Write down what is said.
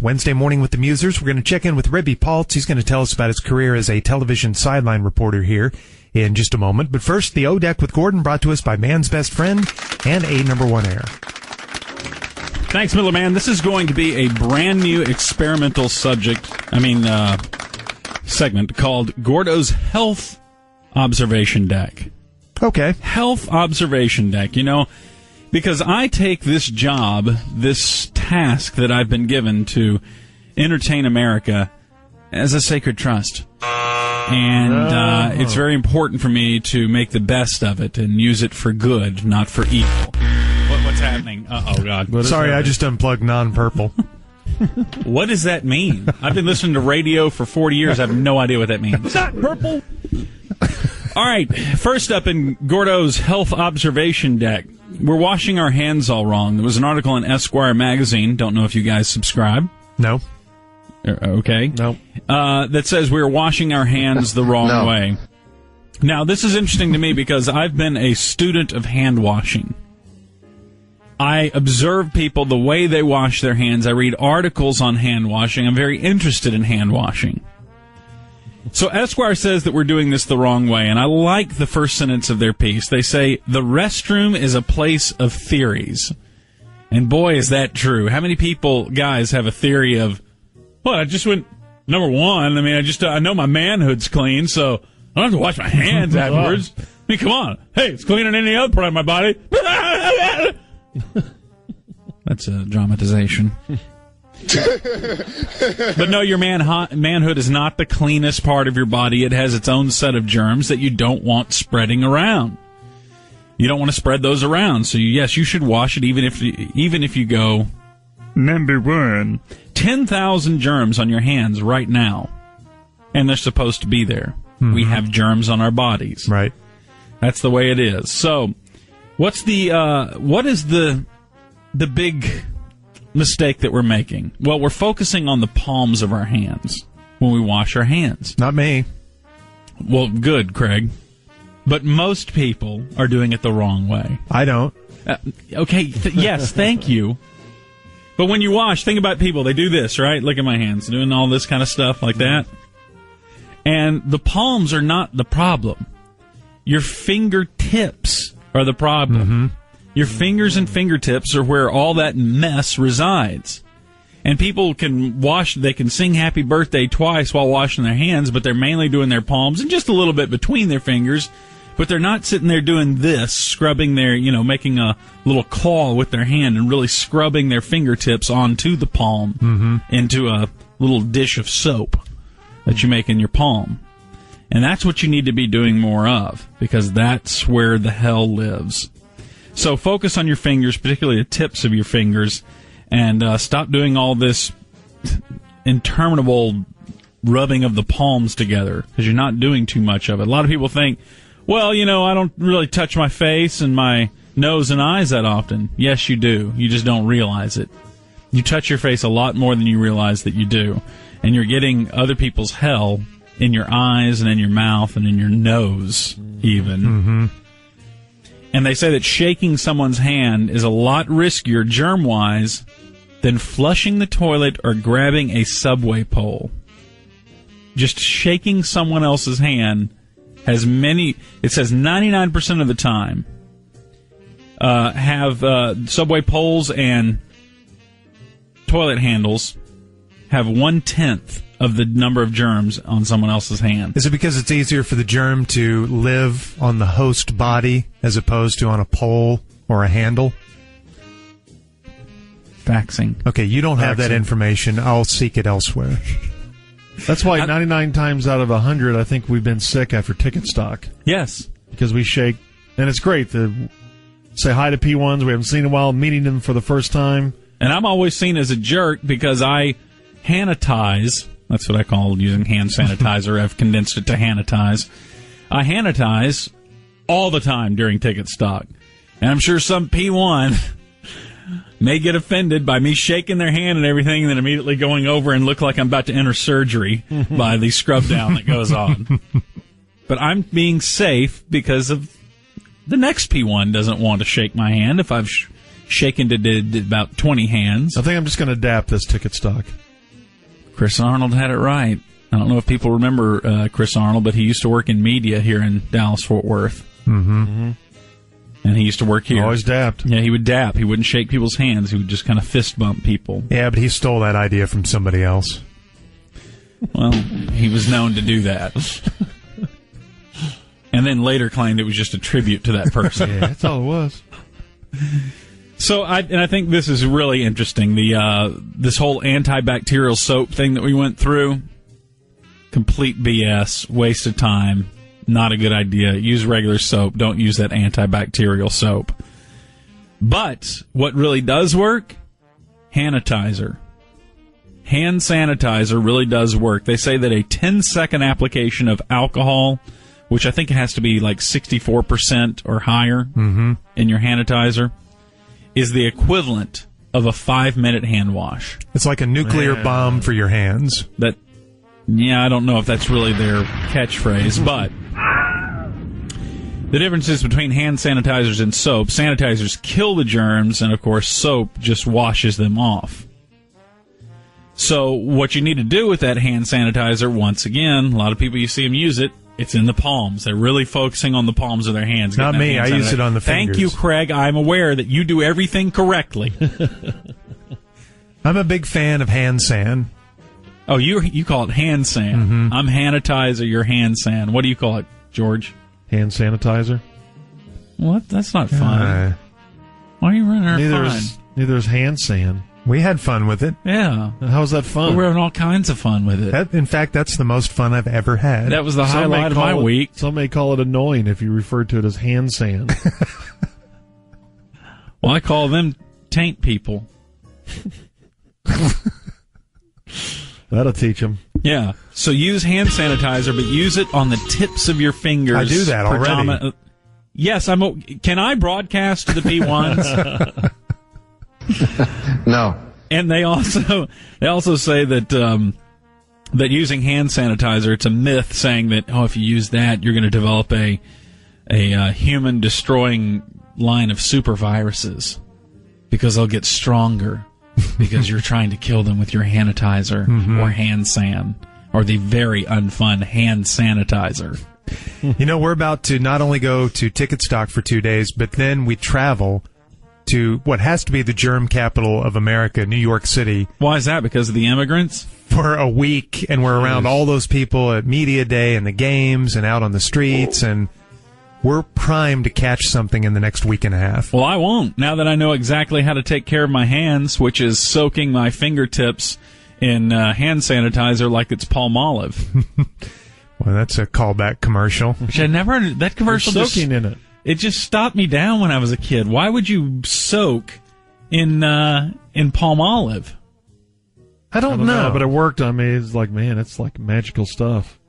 Wednesday morning with the Musers. We're going to check in with Ribby Paltz. He's going to tell us about his career as a television sideline reporter here in just a moment. But first, the O-Deck with Gordon, brought to us by Man's Best Friend and A Number One Air. Thanks, Miller Man. This is going to be a brand new experimental segment called Gordo's Health Observation Deck. Okay. Health Observation Deck. You know, because I take this job, this task that I've been given to entertain America, as a sacred trust. And it's very important for me to make the best of it and use it for good, not for evil. What's happening? Oh, God. Sorry, I just unplugged non-purple. What does that mean? I've been listening to radio for 40 years. I have no idea what that means. Not purple. All right, first up in Gordo's Health Observation Deck, we're washing our hands all wrong. There was an article in Esquire magazine, don't know if you guys subscribe. No. Okay. No. That says we're washing our hands the wrong way. Now, this is interesting to me because I've been a student of hand washing. I observe people the way they wash their hands. I read articles on hand washing. I'm very interested in hand washing. So Esquire says that we're doing this the wrong way, and I like the first sentence of their piece. They say, the restroom is a place of theories. And boy, is that true. How many people, guys, have a theory of, well, I just went, number one, I mean, I know my manhood's clean, so I don't have to wash my hands afterwards. I mean, come on. Hey, it's cleaner than any other part of my body. That's a dramatization. But no, your manhood is not the cleanest part of your body. It has its own set of germs that you don't want spreading around. You don't want to spread those around. So yes, you should wash it even if you go number one. 10,000 germs on your hands right now, and they're supposed to be there. Mm-hmm. We have germs on our bodies. Right. That's the way it is. So, what is the big mistake that we're making? Well, we're focusing on the palms of our hands when we wash our hands. Not me. Well, good, Craig. But most people are doing it the wrong way. I don't. Okay, yes, thank you. But when you wash, think about people. They do this, right? Look at my hands, doing all this kind of stuff like that. And the palms are not the problem. Your fingertips are the problem. Mm-hmm. Your fingers and fingertips are where all that mess resides. And people can they can sing happy birthday twice while washing their hands, but they're mainly doing their palms and just a little bit between their fingers. But they're not sitting there doing this, scrubbing their, making a little claw with their hand and really scrubbing their fingertips onto the palm into a little dish of soap that you make in your palm. And that's what you need to be doing more of, because that's where the hell lives. So focus on your fingers, particularly the tips of your fingers, and stop doing all this interminable rubbing of the palms together, because you're not doing too much of it. A lot of people think, well, I don't really touch my face and my nose and eyes that often. Yes, you do. You just don't realize it. You touch your face a lot more than you realize that you do. And you're getting other people's hell in your eyes and in your mouth and in your nose, even. Mm-hmm. And they say that shaking someone's hand is a lot riskier, germ-wise, than flushing the toilet or grabbing a subway pole. Just shaking someone else's hand has it says 99% of the time, have subway poles and toilet handles have 1/10 of the number of germs on someone else's hand. Is it because it's easier for the germ to live on the host body as opposed to on a pole or a handle? Faxing. Okay, you don't have that information. I'll seek it elsewhere. That's why 99 times out of 100, I think we've been sick after ticket stock. Yes. Because we shake, and it's great to say hi to P1s we haven't seen in a while, meeting them for the first time. And I'm always seen as a jerk because I sanitize. That's what I call using hand sanitizer. I've condensed it to sanitize. I sanitize all the time during ticket stock. And I'm sure some P1 may get offended by me shaking their hand and everything and then immediately going over and look like I'm about to enter surgery by the scrub down that goes on. But I'm being safe because of the next P1 doesn't want to shake my hand if I've shaken to about 20 hands. I think I'm just going to adapt this ticket stock. Chris Arnold had it right. I don't know if people remember Chris Arnold, but he used to work in media here in Dallas-Fort Worth. Mm-hmm. And he used to work here. Always dapped. Yeah, he would dap. He wouldn't shake people's hands. He would just kind of fist bump people. Yeah, but he stole that idea from somebody else. Well, he was known to do that. And then later claimed it was just a tribute to that person. Yeah, that's all it was. So, I think this is really interesting. This whole antibacterial soap thing that we went through, complete BS, waste of time, not a good idea. Use regular soap. Don't use that antibacterial soap. But what really does work? Sanitizer. Hand sanitizer really does work. They say that a 10-second application of alcohol, which I think it has to be like 64% or higher in your sanitizer, is the equivalent of a 5-minute hand wash. It's like a nuclear bomb for your hands. I don't know if that's really their catchphrase, but the differences between hand sanitizers and soap: sanitizers kill the germs, and of course soap just washes them off. So what you need to do with that hand sanitizer, once again, a lot of people, you see them use it, it's in the palms. They're really focusing on the palms of their hands. Not me. I use it on the fingers. Thank you, Craig. I'm aware that you do everything correctly. I'm a big fan of hand sand. Oh, you call it hand sand. Mm-hmm. I'm sanitizer, you're hand sand. What do you call it, George? Hand sanitizer. What? That's not fun. Why are you running around fun? Neither is hand sand. We had fun with it. Yeah. How's that fun? We're having all kinds of fun with it. In fact, that's the most fun I've ever had. That was the highlight of my week. Some may call it annoying if you refer to it as hand sand. Well, I call them taint people. That'll teach them. Yeah. So use hand sanitizer, but use it on the tips of your fingers. I do that already. Yes, can I broadcast to the P1s? No. And they also say that that using hand sanitizer, it's a myth saying that if you use that, you're going to develop a human destroying line of super viruses because they'll get stronger because you're trying to kill them with your sanitizer or hand sand or the very unfun hand sanitizer. We're about to not only go to Ticket Stock for 2 days, but then we travel to what has to be the germ capital of America, New York City. Why is that? Because of the immigrants? For a week, and we're around all those people at Media Day and the games and out on the streets, and we're primed to catch something in the next week and a half. Well, I won't. Now that I know exactly how to take care of my hands, which is soaking my fingertips in hand sanitizer like it's Palmolive. Well, that's a callback commercial. Which I never... That commercial soaking in it. It just stopped me down when I was a kid. Why would you soak in Palmolive? I don't know. But it worked on me. It's like, man, it's like magical stuff.